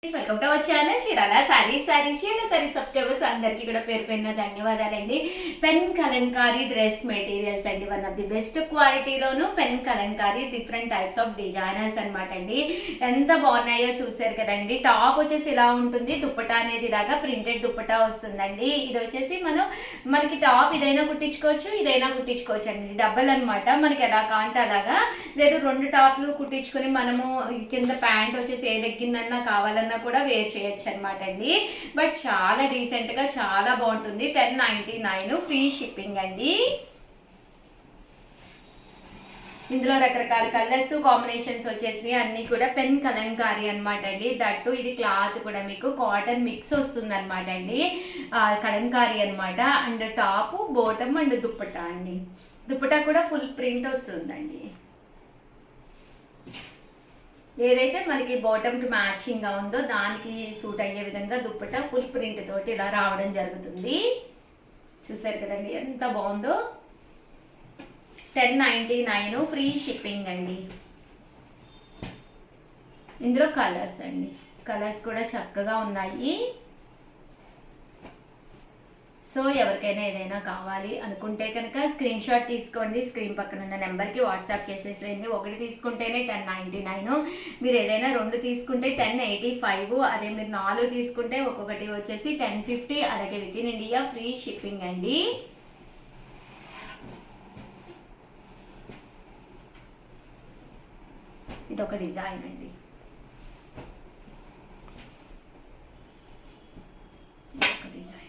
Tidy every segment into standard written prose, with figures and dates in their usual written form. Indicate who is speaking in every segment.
Speaker 1: Welcome to our channel Chirala sarees subscribers అందరికీ కూడా పేరు పేరున ధన్యవాదాలండి. పెన్ కలంకారీ డ్రెస్ మెటీరియల్స్ అండి, వన్ ఆఫ్ ది బెస్ట్ క్వాలిటీలోను pen Kalamkari different types of designers అనమాట అండి. ఎంత బాగున్నాయో చూసారు కదండి. టాప్ వచ్చేసి ఇలా ఉంటుంది, దుప్పటా అనేది ఇలాగా ప్రింటెడ్ దుప్పటా వస్తుందండి. ఇది వచ్చేసి మనకి టాప్ ఇదైనా కుట్టించుకోవచ్చు, ఇదైనా కుట్టించుకోవచ్చు అండి. డబ్బల్ అనమాట, మనకి ఎలా కాంటే అలాగా. లేదు రెండు టాప్లు కుట్టించుకొని మనము కింద ప్యాంట్ వచ్చేసి ఏ దగ్గరన్నా కావాలన్నా కూడా వేర్ చేయొచ్చు అనమాట అండి. బట్ చాలా డీసెంట్ గా చాలా బాగుంటుంది. 1099 ఫ్రీ షిప్పింగ్ అండి. ఇందులో రకరకాల కలర్స్ కాంబినేషన్స్ వచ్చేసి అన్ని కూడా పెన్ కలంకారీ అనమాట అండి. దట్టు ఇది క్లాత్ కూడా మీకు కాటన్ మిక్స్ వస్తుంది అనమాట అండి. కలంకారీ అనమాట. And top bottom and dupatta అండి. దుప్పటా కూడా ఫుల్ ప్రింట్ వస్తుందండి. ఏదైతే మనకి బాటమ్కి మ్యాచింగ్గా ఉందో దానికి సూట్ అయ్యే విధంగా దుప్పటా ఫుల్ ప్రింట్ తోటి ఇలా రావడం జరుగుతుంది. చూసారు కదండి ఎంత బాగుందో. 1099 ఫ్రీ షిప్పింగ్ అండి. ఇందులో కలర్స్ అండి, కలర్స్ కూడా చక్కగా ఉన్నాయి. సో ఎవరికైనా ఏదైనా కావాలి అనుకుంటే కనుక స్క్రీన్ షాట్ తీసుకోండి. స్క్రీన్ పక్కన ఉన్న నెంబర్కి వాట్సాప్ చేసేసేయండి. ఒకటి తీసుకుంటేనే 1099, మీరు ఏదైనా రెండు తీసుకుంటే 1085, అదే మీరు 4 తీసుకుంటే ఒక్కొక్కటి వచ్చేసి 1050. అలాగే with in India free shipping అండి. ఇదొక డిజైన్ అండి. ఇదొక డిజైన్.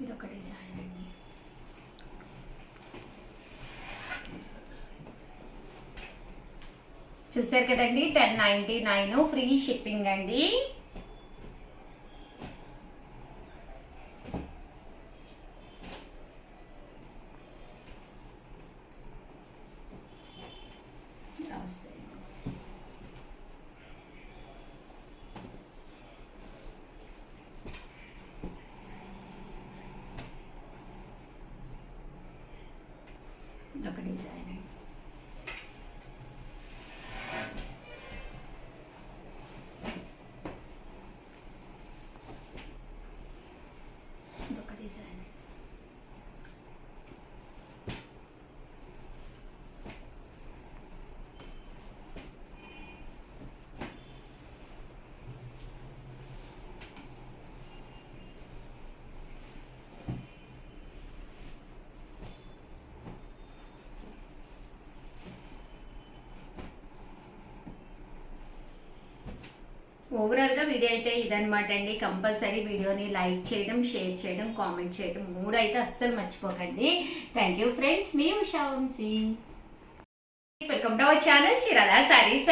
Speaker 1: ఇదొక డిజైన్ అండి. చూసారు కదండి 1099 ఫ్రీ షిప్పింగ్ అండి. ఒక డిజైన్ అండి. ఇదొక డిజైన్. ఓవరాల్గా వీడియో అయితే ఇదనమాట అండి. కంపల్సరీ వీడియోని లైక్ చేయడం, షేర్ చేయడం, కామెంట్ చేయడం 3 అయితే అస్సలు మర్చిపోకండి. థ్యాంక్ యూ ఫ్రెండ్స్, మీ Usha Vamshi. Welcome to our channel Chirala sarees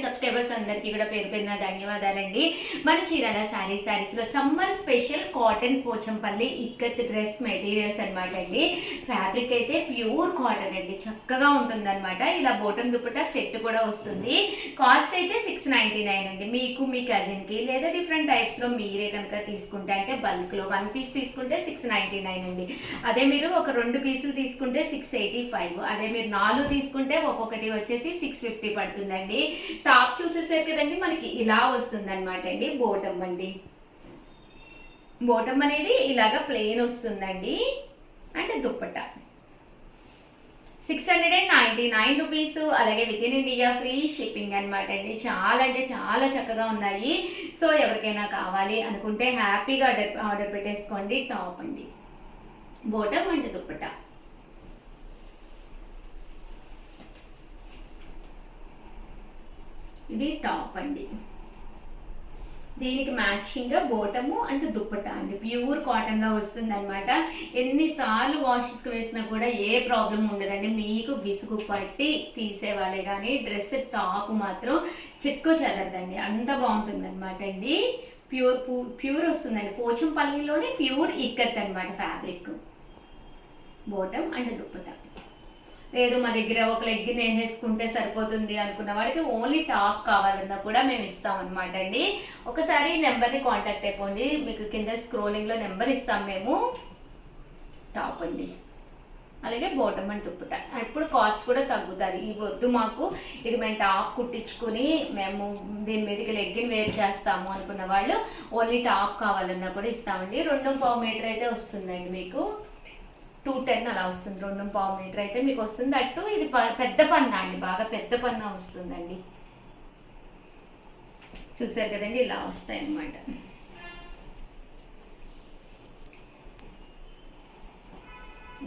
Speaker 1: subscribers అందరికీ కూడా పేరు పేరున ధన్యవాదాలండి. మన చీరాల సారీస్లో summer special cotton Pochampally ikat dress materials అనమాట అండి. ఫ్యాబ్రిక్ అయితే ప్యూర్ కాటన్ అండి, చక్కగా ఉంటుంది అనమాట. ఇలా బోటం దుప్పటా సెట్ కూడా వస్తుంది. కాస్ట్ అయితే 699 అండి. మీకు మీ కజిన్కి లేదా డిఫరెంట్ టైప్స్లో మీరే కనుక తీసుకుంటే, అంటే బల్క్లో 1 పీస్ తీసుకుంటే 699 అండి. అదే మీరు ఒక 2 పీసులు తీసుకుంటే 685. అదే మీరు 4 తీసుకుంటే ఒక్కొక్కటి వచ్చేసి 650 పడుతుందండి. టాప్ చూసేసారు కదండి, మనకి ఇలా వస్తుంది అనమాట అండి. బోటం అండి, బోటం అనేది ఇలాగా ప్లెయిన్ వస్తుందండి. అంటే దుప్పట 699 రూపీస్. అలాగే with in India free shipping అనమాట అండి. చాలా అంటే చాలా చక్కగా ఉన్నాయి. సో ఎవరికైనా కావాలి అనుకుంటే హ్యాపీగా ఆర్డర్ పెట్టేసుకోండి. టాప్ అండి, బోటం అండ్ దుప్పట. ఇది టాప్ అండి. దీనికి మ్యాచింగ్గా బోటము అండ్ దుప్పటా అండి. ప్యూర్ కాటన్లో వస్తుంది అనమాట. ఎన్నిసార్లు వాషెస్కి వేసినా కూడా ఏ ప్రాబ్లం ఉండదండి. మీకు విసుగు పట్టి తీసేవాళ్ళే కానీ డ్రెస్ టాప్ మాత్రం చెక్కు చెల్లద్దండి, అంత బాగుంటుంది అనమాట అండి. ప్యూర్ వస్తుందండి. పోచంపల్లిలోనే ప్యూర్ ఇక్కత్ అనమాట ఫ్యాబ్రిక్. Bottom and dupatta. లేదు మా దగ్గర ఒక లెగ్గిన్ వేసేసుకుంటే సరిపోతుంది అనుకున్న వాడికి ఓన్లీ టాప్ కావాలన్నా కూడా మేము ఇస్తాం అనమాట అండి. ఒకసారి నెంబర్ని కాంటాక్ట్ అయిపోండి, మీకు కింద స్క్రోలింగ్లో నెంబర్ ఇస్తాం మేము. టాప్ అండి, అలాగే బాటమ్ అండ్ దుప్పట. ఇప్పుడు కాస్ట్ కూడా తగ్గుతుంది. ఈ వద్దు మాకు, ఇది మేము టాప్ కుట్టించుకుని మేము దీని మీదకి లెగ్గిన్ వేర్ చేస్తాము అనుకున్న వాళ్ళు ఓన్లీ టాప్ కావాలన్నా కూడా ఇస్తామండి. 2.5 మీటర్ అయితే వస్తుందండి మీకు, 210 అలా వస్తుంది. 2.5 మీటర్ అయితే మీకు వస్తుంది. అట్టు ఇది పెద్ద పన్నా అండి, బాగా పెద్ద పన్నా వస్తుందండి. చూసారు కదండి, ఇలా వస్తాయి అన్నమాట.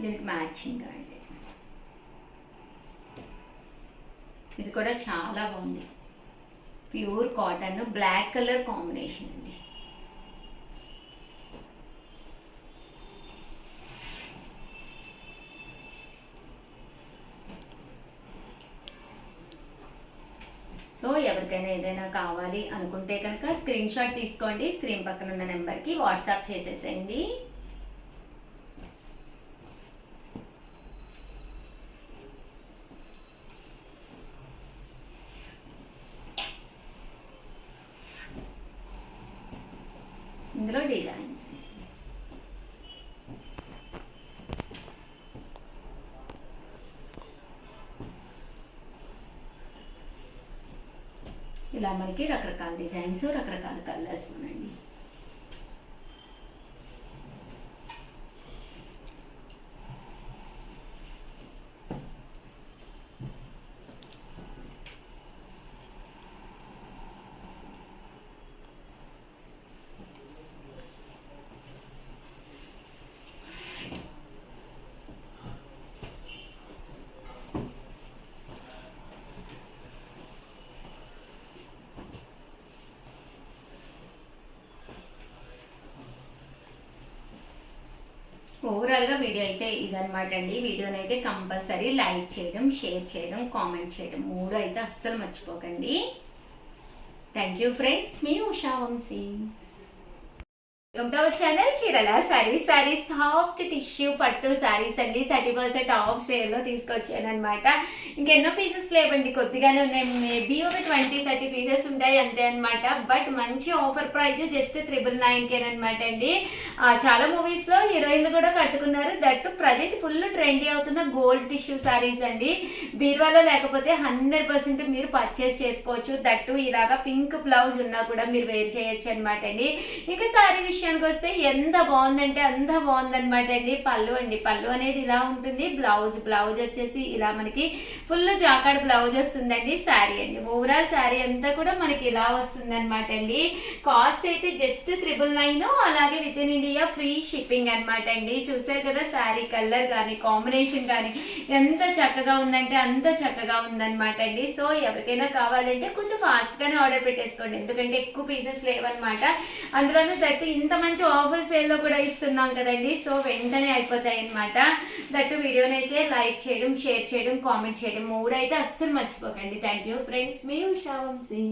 Speaker 1: దీనికి మ్యాచింగ్ అండి. ఇది కూడా చాలా బాగుంది, pure cotton, black colour combination అండి. సో ఎవరికైనా ఏదైనా కావాలి అనుకుంటే కనుక స్క్రీన్ షాట్ తీసుకోండి, స్క్రీన్ పక్కన ఉన్న నెంబర్కి వాట్సాప్ చేసేసేయండి. ఇందులో డిజైన్స్ ఇలా మనకి రకరకాల డిజైన్స్, రకరకాల కలర్స్ ఉన్నాయండి. ఓవరాల్గా వీడియో అయితే ఇదనమాట అండి. వీడియోని అయితే కంపల్సరీ లైక్ చేయడం, షేర్ చేయడం, కామెంట్ చేయడం 3 అయితే అస్సలు మర్చిపోకండి. థ్యాంక్ యూ ఫ్రెండ్స్, మీ Usha Vamshi. Welcome to our channel చీరల సారీస్ సాఫ్ట్ టిష్యూ పట్టు సారీస్ అండి. 30% ఆఫ్ సేల్లో తీసుకొచ్చాను అనమాట. ఇంకెన్నో పీసెస్ లేవండి, కొద్దిగానే ఉన్నాయి. మేబీ ఒక 20-30 పీసెస్ ఉంటాయి అంతే అనమాట. బట్ మంచి ఆఫర్ ప్రైస్ జస్ట్ 999 అనమాట అండి. చాలా మూవీస్లో హీరోయిన్లు కూడా కట్టుకున్నారు. దట్టు ప్రజెంట్ ఫుల్ ట్రెండీ అవుతున్న గోల్డ్ టిష్యూ సారీస్ అండి. బీరువాలో లేకపోతే 100% మీరు పర్చేస్ చేసుకోవచ్చు. దట్టు ఇలాగా పింక్ బ్లౌజ్ ఉన్నా కూడా మీరు వేర్ చేయొచ్చు అనమాట అండి. ఇంకా సారీ విషయానికి వస్తే ఎంత బాగుందంటే అంత బాగుందనమాట అండి. పళ్ళు అండి, పళ్ళు అనేది ఇలా ఉంటుంది. బ్లౌజ్ వచ్చేసి ఇలా మనకి ఫుల్ జాకాడ్ బ్లౌజ్ వస్తుందండి. శారీ అండి, ఓవరాల్ శారీ అంతా కూడా మనకి ఇలా వస్తుంది అనమాట అండి. కాస్ట్ అయితే జస్ట్ 999, అలాగే with in India free shipping అనమాట అండి. చూసారు కదా, శారీ కలర్ కానీ కాంబినేషన్ కానీ ఎంత చక్కగా ఉందంటే అంత చక్కగా ఉందన్నమాట అండి. సో ఎవరికైనా కావాలంటే కొంచెం ఫాస్ట్గానే ఆర్డర్ పెట్టేసుకోండి, ఎందుకంటే ఎక్కువ పీసెస్ లేవన్నమాట. అందులోనూ దట్టు ఇంత మంచి ఆఫర్ సేల్లో కూడా ఇస్తున్నాం కదండి. సో వెంటనే అయిపోతాయి అనమాట. దట్టు వీడియోని అయితే లైక్ చేయడం, షేర్ చేయడం, కామెంట్ చేయడం 3 అయితే అస్సలు మర్చిపోకండి. థ్యాంక్ యూ ఫ్రెండ్స్, మీ ఉషా వంశీ.